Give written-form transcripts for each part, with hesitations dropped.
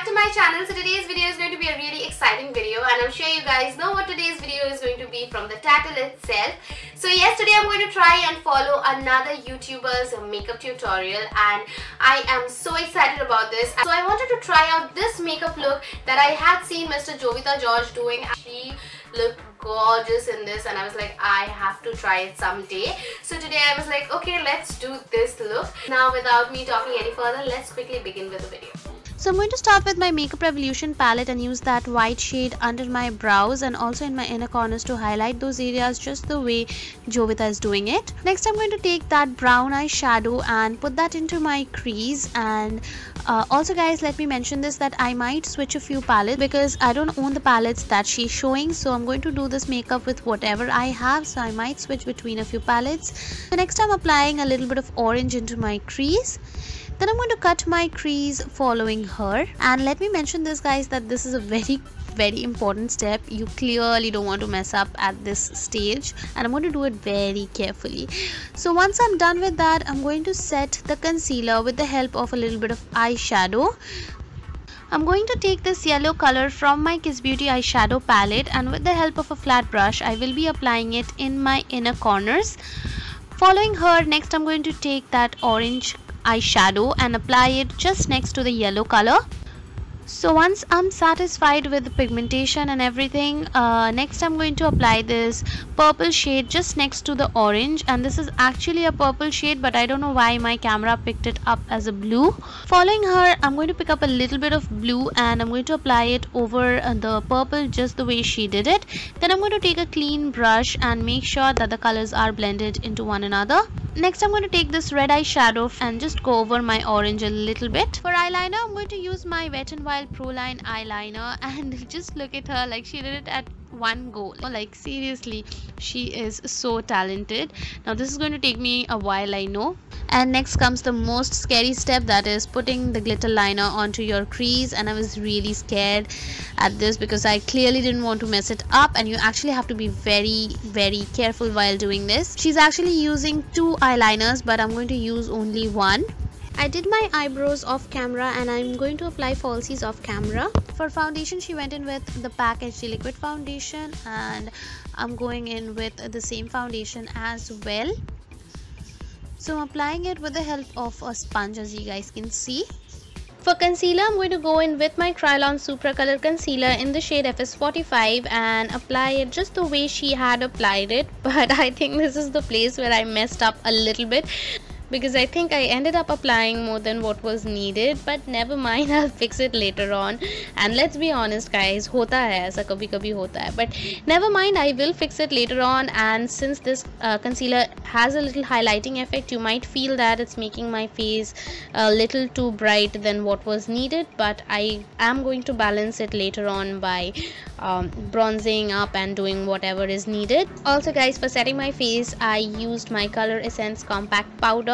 back to my channel. So today's video is going to be a really exciting video, and I'm sure you guys know what today's video is going to be from the title itself. So yes, today I'm going to try and follow another YouTuber's makeup tutorial, and I am so excited about this. So I wanted to try out this makeup look that I had seen Mr. Jovita George doing. She looked gorgeous in this, and I was like, I have to try it someday. So today I was like, okay, let's do this look. Now without me talking any further, let's quickly begin with the video. So I'm going to start with my Makeup Revolution palette and use that white shade under my brows and also in my inner corners to highlight those areas just the way Jovita is doing it. Next I'm going to take that brown eyeshadow and put that into my crease. And also guys, let me mention this, that I might switch a few palettes because I don't own the palettes that she's showing. So I'm going to do this makeup with whatever I have. So I might switch between a few palettes. So next I'm applying a little bit of orange into my crease. Then I'm going to cut my crease following her. And let me mention this guys, that this is a very important step. You clearly don't want to mess up at this stage, and I'm going to do it very carefully. So once I'm done with that, I'm going to set the concealer with the help of a little bit of eyeshadow. I'm going to take this yellow color from my Kiss Beauty eyeshadow palette, and with the help of a flat brush I will be applying it in my inner corners. Following her, next I'm going to take that orange eyeshadow and apply it just next to the yellow color. So once I'm satisfied with the pigmentation and everything, next I'm going to apply this purple shade just next to the orange, and this is actually a purple shade, but I don't know why my camera picked it up as a blue. Following her, I'm going to pick up a little bit of blue and I'm going to apply it over the purple just the way she did it. Then I'm going to take a clean brush and make sure that the colors are blended into one another. Next I'm going to take this red eyeshadow and just go over my orange a little bit. For eyeliner, I'm going to use my Wet n Wild Proline eyeliner, and just look at her, like she did it at one go. Like seriously, she is so talented. Now this is going to take me a while, I know. And next comes the most scary step, that is putting the glitter liner onto your crease. And I was really scared at this because I clearly didn't want to mess it up, and you actually have to be very careful while doing this. She's actually using two eyeliners, but I'm going to use only one. I did my eyebrows off camera and I'm going to apply falsies off camera. For foundation, she went in with the PAC HD liquid foundation, and I'm going in with the same foundation as well. So I'm applying it with the help of a sponge, as you guys can see. For concealer, I'm going to go in with my Kryolan Supra color concealer in the shade FS45 and apply it just the way she had applied it. But I think this is the place where I messed up a little bit, because I think I ended up applying more than what was needed, but never mind, I'll fix it later on. And let's be honest guys, hota hai aisa, kabhi kabhi hota hai, but never mind, I will fix it later on. And since this concealer has a little highlighting effect, you might feel that it's making my face a little too bright than what was needed, but I am going to balance it later on by bronzing up and doing whatever is needed. Also guys, for setting my face, I used my Coloressence compact powder.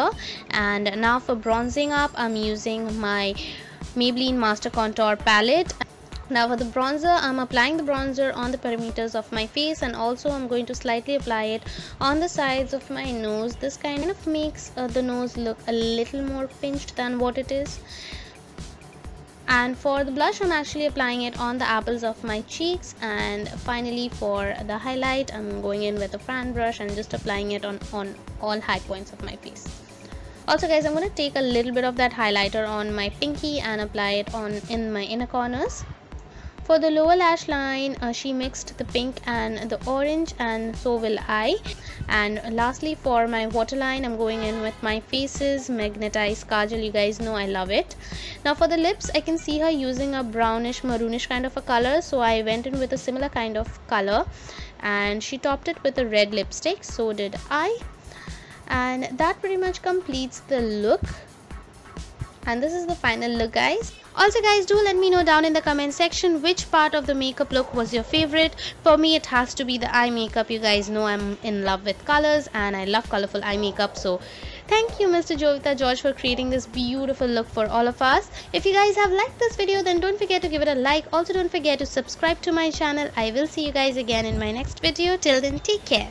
And now for bronzing up, I'm using my Maybelline Master Contour palette. Now for the bronzer, I'm applying the bronzer on the perimeters of my face, and also I'm going to slightly apply it on the sides of my nose. This kind of makes the nose look a little more pinched than what it is. And for the blush, I'm actually applying it on the apples of my cheeks. And finally for the highlight, I'm going in with a fan brush and just applying it on all high points of my face. Also guys, I'm going to take a little bit of that highlighter on my pinky and apply it on in my inner corners. For the lower lash line, she mixed the pink and the orange, and so will I. And lastly, for my waterline, I'm going in with my Faces Magnetized Kajal. You guys know I love it. Now for the lips, I can see her using a brownish maroonish kind of a color, so I went in with a similar kind of color, and she topped it with a red lipstick. So did I. And that pretty much completes the look, and this is the final look guys. Also guys, do let me know down in the comment section which part of the makeup look was your favorite. For me, it has to be the eye makeup. You guys know I'm in love with colors and I love colorful eye makeup. So thank you Mr. Jovita George for creating this beautiful look for all of us. If you guys have liked this video, then don't forget to give it a like. Also don't forget to subscribe to my channel. I will see you guys again in my next video. Till then, take care.